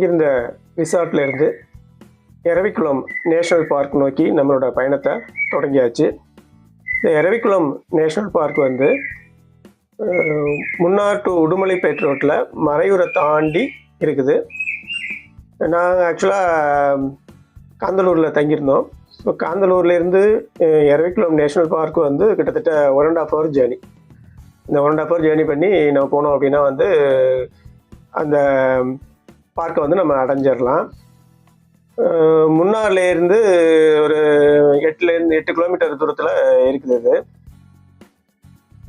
தங்கியிருந்த ரிசார்ட்லேருந்து Eravikulam national park நோக்கி நம்மளோட பயணத்தை தொடங்கியாச்சு. இந்த எரவிக்குளம் நேஷ்னல் பார்க் வந்து முன்னார் டு உடுமலைப்பேட் ரோட்டில் மறையூரை தாண்டி இருக்குது. நாங்கள் ஆக்சுவலாக காந்தலூரில் தங்கியிருந்தோம். ஸோ காந்தலூர்லேருந்து எரவிக்குளம் நேஷ்னல் பார்க் வந்து கிட்டத்தட்ட 1.5 hour ஜேர்னி. இந்த 1.5 hour ஜேர்னி பண்ணி நம்ம போனோம் அப்படின்னா வந்து அந்த பார்க்கை வந்து நம்ம அடைஞ்சிடலாம். முன்னார்லேருந்து ஒரு 8 கிலோமீட்டர் தூரத்தில் இருக்குது இது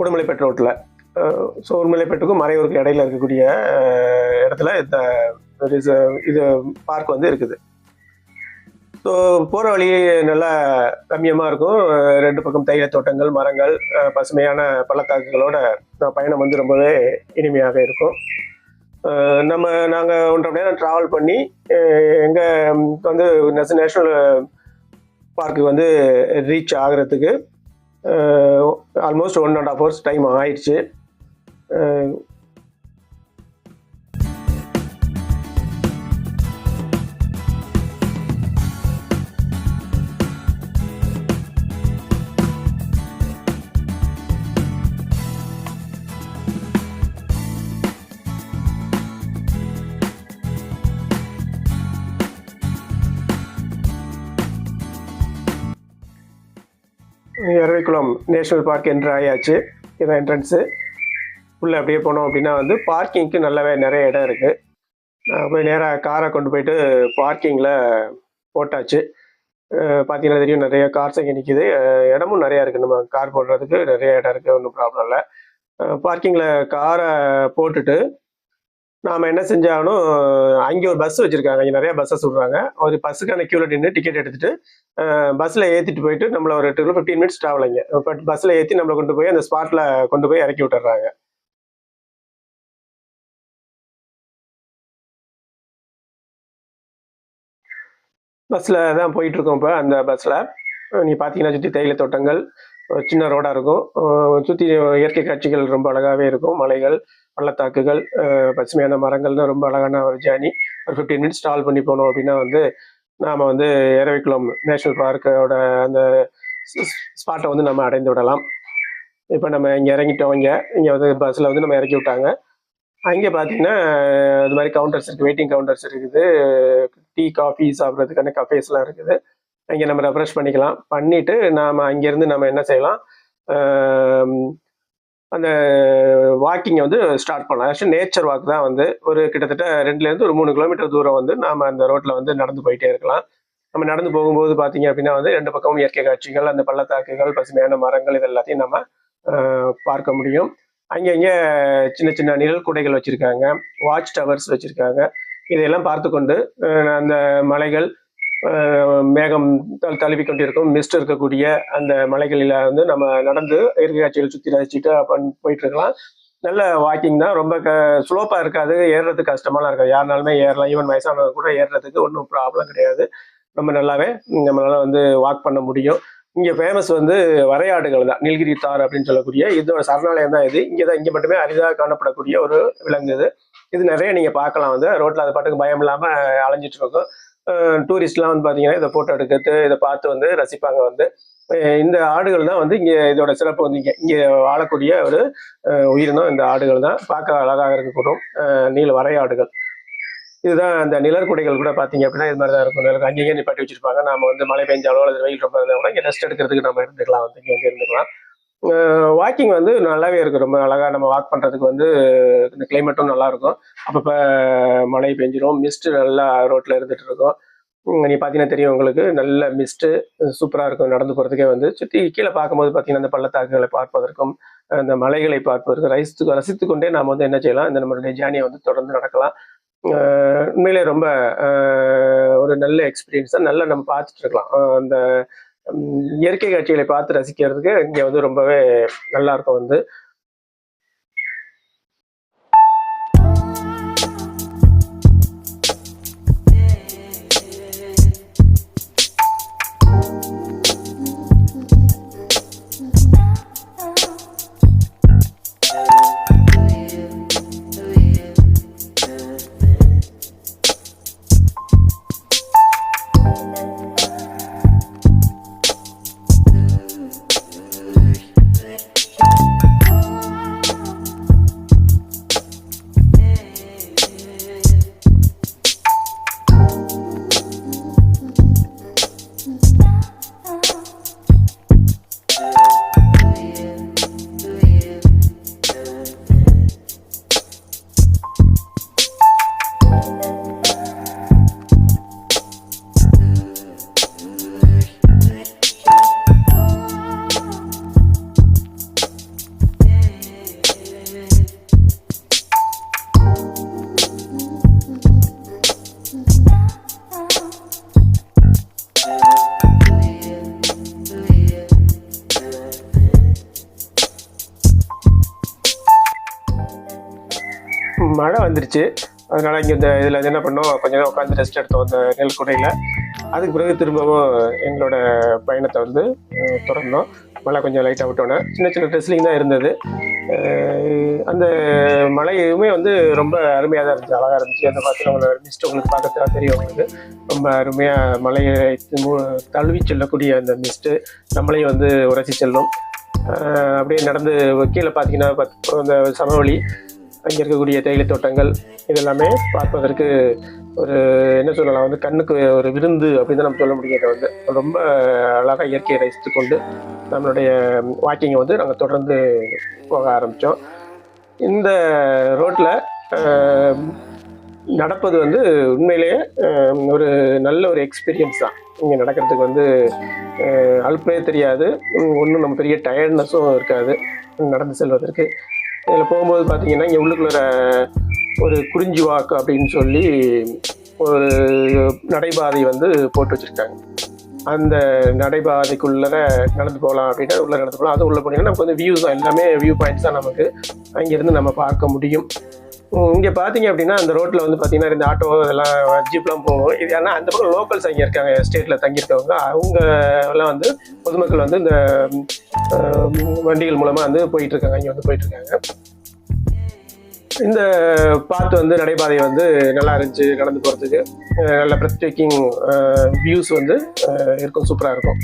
உடுமலைப்பேட் ரோட்டில். ஸோ உடுமலைப்பேட்டுக்கும் மறையூருக்கு இடையில இருக்கக்கூடிய இடத்துல இது பார்க் வந்து இருக்குது. ஸோ போகிற வழி நல்லா ரம்மியமாக இருக்கும். 2 பக்கம் தைல தோட்டங்கள், மரங்கள், பசுமையான பள்ளத்தாக்குகளோட பயணம் வந்து ரொம்பவே இனிமையாக இருக்கும். நாங்கள் 1.5 மணி நேரம் ட்ராவல் பண்ணி எங்கள் வந்து நேஷ்னல் பார்க்கு வந்து ரீச் ஆகிறதுக்கு ஆல்மோஸ்ட் 1.5 hours டைம் ஆயிடுச்சு. எரவிக்குளம் நேஷ்னல் பார்க் என்ட்ரு ஆயாச்சு. இதான் என்ட்ரன்ஸு. உள்ளே அப்படியே போனோம் அப்படின்னா வந்து பார்க்கிங்க்கு நல்லாவே நிறைய இடம் இருக்குது. போய் நேராக காரை கொண்டு போயிட்டு பார்க்கிங்கில் போட்டாச்சு. பார்த்தீங்கன்னா தெரியும், நிறைய கார்ஸ் இங்கே நிற்கிது. இடமும் நிறையா இருக்குது. நம்ம கார் போடுறதுக்கு நிறைய இடம் இருக்குது, ஒன்றும் ப்ராப்ளம் இல்லை. பார்க்கிங்கில் காரை போட்டுட்டு நாம் என்ன செஞ்சாலும் அங்கே ஒரு பஸ் வச்சுருக்காங்க. இங்கே நிறையா பஸ்ஸஸ் விட்றாங்க. ஒரு பஸ்ஸுக்கான க்யூவில் நின்று டிக்கெட் எடுத்துகிட்டு பஸ்ஸில் ஏற்றிட்டு போயிட்டு நம்மளை ஒரு 15 minutes ட்ராவல் இங்கே பஸ்ஸில் ஏற்றி நம்மளை கொண்டு போய் அந்த ஸ்பாட்டில் கொண்டு போய் இறக்கி விட்டுறாங்க. பஸ்ஸில் தான் போயிட்டுருக்கோம். இப்போ அந்த பஸ்ஸில் நீ பார்த்தீங்கன்னா சுற்றி தைல தோட்டங்கள், சின்ன ரோடாக இருக்கும். சுற்றி இயற்கை காட்சிகள் ரொம்ப அழகாகவே இருக்கும். மலைகள், பள்ளத்தாக்குகள், பசுமையான மரங்கள்னு ரொம்ப அழகான ஒரு ஜேர்னி. ஒரு 15 minutes ட்ராவல் பண்ணி போனோம் அப்படின்னா வந்து நாம் வந்து எரவிக்குளம் நேஷ்னல் பார்க்கோட அந்த ஸ்பாட்டை வந்து நம்ம அடைந்து விடலாம். இப்போ நம்ம இங்கே இறங்கிட்டோம். இங்கே வந்து பஸ்ஸில் வந்து நம்ம இறக்கி விட்டாங்க. அங்கே பார்த்தீங்கன்னா இது மாதிரி கவுண்டர்ஸ் இருக்குது, வெயிட்டிங் கவுண்டர்ஸ் இருக்குது. டீ, காஃபி சாப்பிட்றதுக்கான கஃபேஸ்லாம் இருக்குது. அங்கே நம்ம ரெஃப்ரெஷ் பண்ணிக்கலாம். பண்ணிவிட்டு நாம் அங்கேருந்து நம்ம என்ன செய்யலாம், அந்த வாக்கிங்கை வந்து ஸ்டார்ட் பண்ணலாம். ஆக்சுவலி நேச்சர் வாக் தான் வந்து ஒரு கிட்டத்தட்ட 2லேருந்து ஒரு 3 கிலோமீட்டர் தூரம் வந்து நாம் அந்த ரோட்டில் வந்து நடந்து போயிட்டே இருக்கலாம். நம்ம நடந்து போகும்போது பார்த்தீங்க அப்படின்னா வந்து 2 பக்கமும் இயற்கை காட்சிகள், அந்த பள்ளத்தாக்குகள், பசுமையான மரங்கள், இது எல்லாத்தையும் நம்ம பார்க்க முடியும். அங்கங்கே சின்ன சின்ன நிழல் குடைகள் வச்சுருக்காங்க, வாட்ச் டவர்ஸ் வச்சுருக்காங்க. இதையெல்லாம் பார்த்து கொண்டு அந்த மலைகள், மேகம் தழுவி கொண்டிருக்கும், மிஸ்ட் இருக்கக்கூடிய அந்த மலைகளில் வந்து நம்ம நடந்து இயற்கை காட்சிகள் சுற்றி ரசிச்சுட்டு போயிட்டு இருக்கலாம். நல்ல வாக்கிங் தான். ரொம்ப ஸ்லோப்பாக இருக்காது, ஏறுறதுக்கு கஷ்டமாலாம் இருக்காது. யாருனாலுமே ஏறலாம். ஈவன் வயசானவங்க கூட ஏறுறதுக்கு ஒன்றும் ப்ராப்ளம் கிடையாது. ரொம்ப நல்லாவே நம்மளால் வந்து வாக் பண்ண முடியும். இங்கே ஃபேமஸ் வந்து வரையாடுகள் தான், நீலகிரி தார் அப்படின்னு சொல்லக்கூடிய இதோட சரணாலயம் தான் இது. இங்கே மட்டுமே அரிதாக காணப்படக்கூடிய ஒரு விலங்கு இது. இது நிறைய நீங்கள் பார்க்கலாம். வந்து ரோட்டில் அது பாட்டுக்கு பயம் இல்லாமல் அலைஞ்சிட்டு இருக்கும். டூரிஸ்ட்லாம் வந்து பார்த்தீங்கன்னா இதை ஃபோட்டோ எடுக்கிறது, இதை பார்த்து வந்து ரசிப்பாங்க. வந்து இந்த ஆடுகள் தான் வந்து இங்கே இதோட சிறப்பு. வந்து இங்கே வாழக்கூடிய ஒரு உயிரினம் இந்த ஆடுகள் தான். பார்க்க அழகாக இருக்கக்கூடும் நீல வரையாடுகள். இதுதான் அந்த நிழற்குடைகள் கூட பார்த்தீங்க அப்படின்னா இது மாதிரி தான் இருக்கும். நிழல் அங்கேயே நிப்பாட்டி வச்சிருப்பாங்க. நம்ம வந்து மழை பெஞ்சாலோ அல்லது வெயில் ரொம்ப இருந்தால் கூட இங்கே ரெஸ்ட் எடுக்கிறதுக்கு நம்ம இருந்துக்கலாம். வந்து இங்கே வந்து இருந்துக்கலாம். வாக்கிங் வந்து நல்லாவே இருக்கும். ரொம்ப அழகாக நம்ம வாக் பண்ணுறதுக்கு வந்து இந்த கிளைமேட்டும் நல்லாயிருக்கும். அப்பப்போ மழை பெஞ்சிரும், மிஸ்ட்டு நல்லா ரோட்டில் இருந்துகிட்டு இருக்கும். நீ பார்த்தீங்கன்னா தெரியும் உங்களுக்கு, நல்ல மிஸ்ட்டு சூப்பராக இருக்கும். நடந்து போகிறதுக்கே வந்து சுற்றி கீழே பார்க்கும்போது பார்த்தீங்கன்னா அந்த பள்ளத்தாக்குகளை பார்ப்பதற்கும் அந்த மலைகளை பார்ப்பதற்கும் ரசித்து கொண்டே நாம் வந்து என்ன செய்யலாம், இந்த நம்மளுடைய ஜேர்னியை வந்து தொடர்ந்து நடக்கலாம். உண்மையிலே ரொம்ப ஒரு நல்ல எக்ஸ்பீரியன்ஸ் தான். நல்லா நம்ம பார்த்துட்டு இருக்கலாம். அந்த இயற்கை காட்சிகளை பார்த்து ரசிக்கிறதுக்கு இங்கே வந்து ரொம்பவே நல்லா இருக்கும். வந்து மழை வந்துருச்சு. அதனால இங்கே இந்த இதில் என்ன பண்ணோம், கொஞ்ச நேரம் உட்காந்து ரெஸ்ட் எடுத்தோம் அந்த நெல்குடையில். அதுக்கு பிறகு திரும்பவும் எங்களோட பயணத்தை வந்து தொடர்ந்தோம். மழை கொஞ்சம் லைட்டாக விட்டோன்னே சின்ன சின்ன ட்ரெஸ்லிங் தான் இருந்தது. அந்த மழையுமே வந்து ரொம்ப அருமையாக தான் இருந்துச்சு, அழகாக இருந்துச்சு. அந்த பார்த்தீங்கன்னா உங்களோட மிஸ்ட் உங்களுக்கு பார்க்கறதுக்கு தெரியும். உங்களுக்கு ரொம்ப அருமையாக மழையை தழுவி செல்லக்கூடிய அந்த மிஸ்ட்டு நம்மளையும் வந்து உரசி செல்லும். அப்படியே நடந்து கீழே பார்த்தீங்கன்னா அந்த சமவெளி, அங்கே இருக்கக்கூடிய தேயிலை தோட்டங்கள் இதெல்லாமே பார்ப்பதற்கு ஒரு என்ன சொல்லலாம், வந்து கண்ணுக்கு ஒரு விருந்து அப்படின்னு தான் நம்ம சொல்ல முடியாது. வந்து ரொம்ப அழகாக இயற்கையை ரசித்து கொண்டு நம்மளுடைய வாக்கிங்கை வந்து நாங்கள் தொடர்ந்து போக ஆரம்பித்தோம். இந்த ரோட்டில் நடப்பது வந்து உண்மையிலேயே ஒரு நல்ல ஒரு எக்ஸ்பீரியன்ஸ் தான். இங்கே நடக்கிறதுக்கு வந்து அலுப்பே தெரியாது, ஒன்றும் நம்ம பெரிய டயர்ட்னஸும் இருக்காது நடந்து செல்வதற்கு. இதில் போகும்போது பார்த்தீங்கன்னா இங்கே உள்ளுக்குள்ள ஒரு குறிஞ்சி வாக்கு அப்படின்னு சொல்லி ஒரு நடைபாதை வந்து போட்டு வச்சுருக்காங்க. அந்த நடைபாதைக்குள்ளே நடந்து போகலாம் அப்படின்னா உள்ளே நடந்து போகலாம். அது உள்ளே போனீங்கன்னா நமக்கு வந்து வியூஸ் தான், எல்லாமே வியூ பாயிண்ட்ஸ் தான் நமக்கு அங்கேருந்து நம்ம பார்க்க முடியும். இங்கே பார்த்தீங்க அப்படின்னா அந்த ரோட்டில் வந்து பார்த்தீங்கன்னா இந்த ஆட்டோ இதெல்லாம் ஜீப்லாம் போகும். இது ஏன்னா அந்த பக்கம் லோக்கல்ஸ் அங்கே இருக்காங்க, ஸ்டேட்டில் தங்கியிருக்கவங்க. அவங்க எல்லாம் வந்து பொதுமக்கள் வந்து இந்த வண்டிகள் மூலமாக வந்து போயிட்டுருக்காங்க, இங்கே வந்து போயிட்டுருக்காங்க. இந்த பாத்து வந்து நடைபாதை வந்து நல்லா இருந்துச்சு நடந்து போகிறதுக்கு. நல்ல பிரத்யேக்கிங் வியூஸ் வந்து இருக்கும், சூப்பராக இருக்கும்.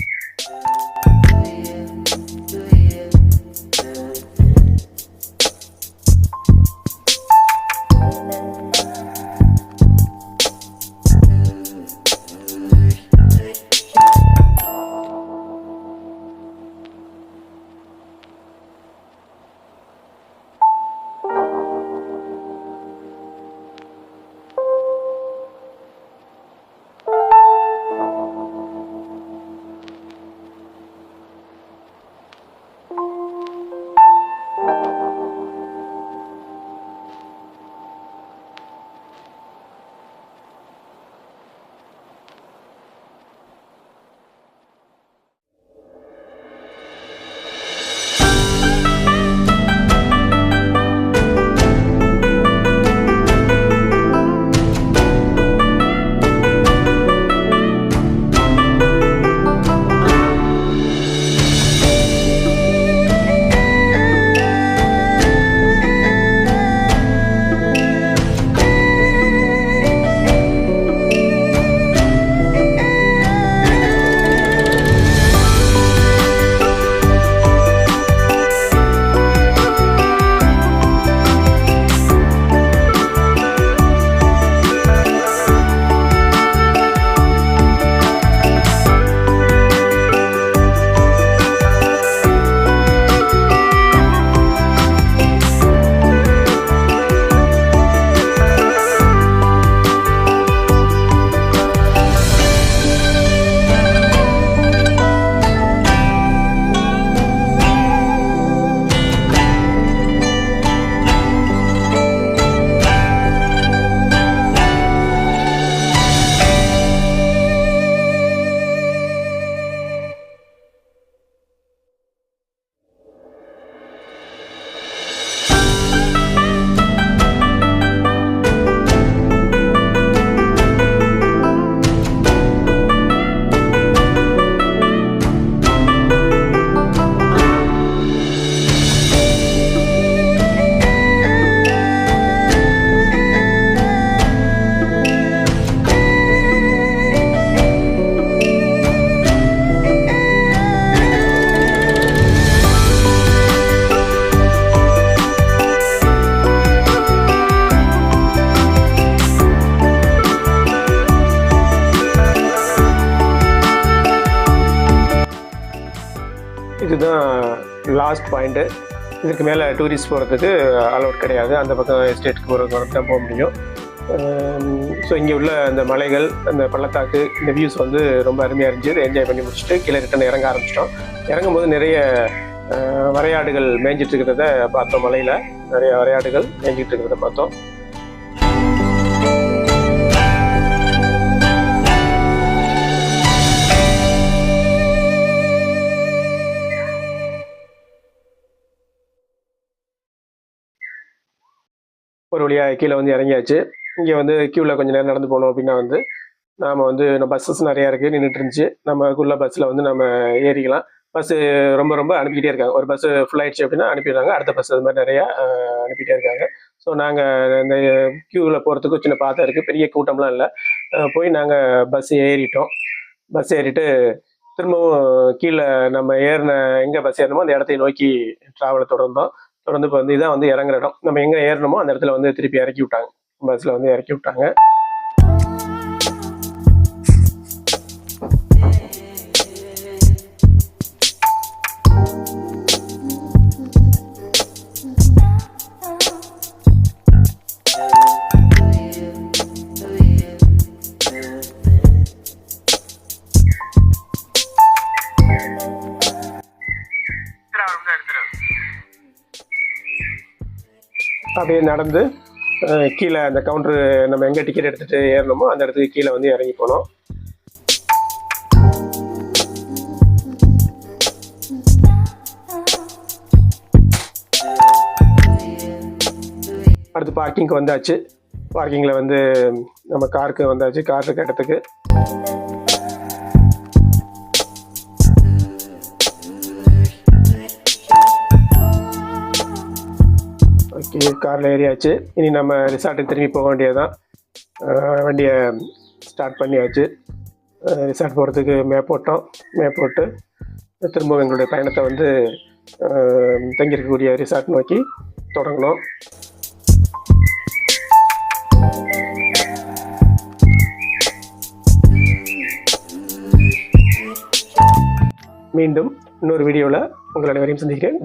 இதுதான் லாஸ்ட் பாயிண்ட்டு. இதுக்கு மேலே டூரிஸ்ட் போகிறதுக்கு அலௌட் கிடையாது. அந்த பக்கம் எஸ்டேட்டுக்கு போகிறதுக்கு தான் போக முடியும். ஸோ இங்கே உள்ள அந்த மலைகள், அந்த பள்ளத்தாக்கு, இந்த வியூஸ் வந்து ரொம்ப அருமையாக இருந்துச்சு. என்ஜாய் பண்ணி முடிச்சுட்டு கீழே ரிட்டன் இறங்க ஆரம்பிச்சிட்டோம். இறங்கும்போது நிறைய வரையாடுகள் மேய்ஞ்சிட்டு இருக்கிறத பார்த்தோம். மலையில் நிறைய வரையாடுகள் மேய்ஞ்சிட்டு இருக்கிறத பார்த்தோம். ஒரு வழியாக கீழே வந்து இறங்கியாச்சு. இங்கே வந்து க்யூவில் கொஞ்சம் நேரம் நடந்து போனோம் அப்படின்னா வந்து நாம் வந்து பஸ்ஸஸ் நிறையா இருக்குது நின்றுட்டு இருந்துச்சு. நமக்குள்ள பஸ்ஸில் வந்து நம்ம ஏறிக்கலாம். பஸ்ஸு ரொம்ப ரொம்ப அனுப்பிக்கிட்டே இருக்காங்க. ஒரு பஸ்ஸு ஃபுல் ஆயிடுச்சு அப்படின்னா அனுப்பிடுறாங்க. அடுத்த பஸ் அது மாதிரி நிறையா அனுப்பிட்டே இருக்காங்க. ஸோ நாங்கள் இந்த க்யூவில் போகிறதுக்கு சின்ன பாதை இருக்குது, பெரிய கூட்டம்லாம் இல்லை. போய் நாங்கள் பஸ் ஏறிட்டோம். பஸ் ஏறிட்டு திரும்பவும் கீழே நம்ம ஏறின எங்கே பஸ் ஏறணுமோ அந்த இடத்தை நோக்கி ட்ராவலை தொடர்ந்தோம். தொடர்ந்து இப்போ வந்து இதான் வந்து இறங்குற இடம். நம்ம எங்கே ஏறணுமோ அந்த இடத்துல வந்து திருப்பி இறக்கி விட்டாங்க. பஸ்ஸில் வந்து இறக்கி விட்டாங்க. அப்படியே நடந்து கீழே அந்த கவுண்டரு நம்ம எங்கே டிக்கெட் எடுத்துகிட்டு ஏறணுமோ அந்த இடத்துக்கு கீழே வந்து இறங்கி போனோம். அடுத்து பார்க்கிங்க்கு வந்தாச்சு. பார்க்கிங்கில் வந்து நம்ம காருக்கு வந்தாச்சு. கார் இருக்க இடத்துக்கு ஓகே, காரில் ஏறியாச்சு. இனி நம்ம ரிசார்ட்டுக்கு திரும்பி போக வேண்டியதுதான். வண்டியை ஸ்டார்ட் பண்ணியாச்சு. ரிசார்ட் போகிறதுக்கு மேப் போட்டோம். மேப் போட்டு திரும்ப எங்களுடைய பயணத்தை வந்து தங்கியிருக்கக்கூடிய ரிசார்ட் நோக்கி தொடங்கணும். மீண்டும் இன்னொரு வீடியோவில் உங்கள் அனைவரையும் சந்திக்கிறேன்.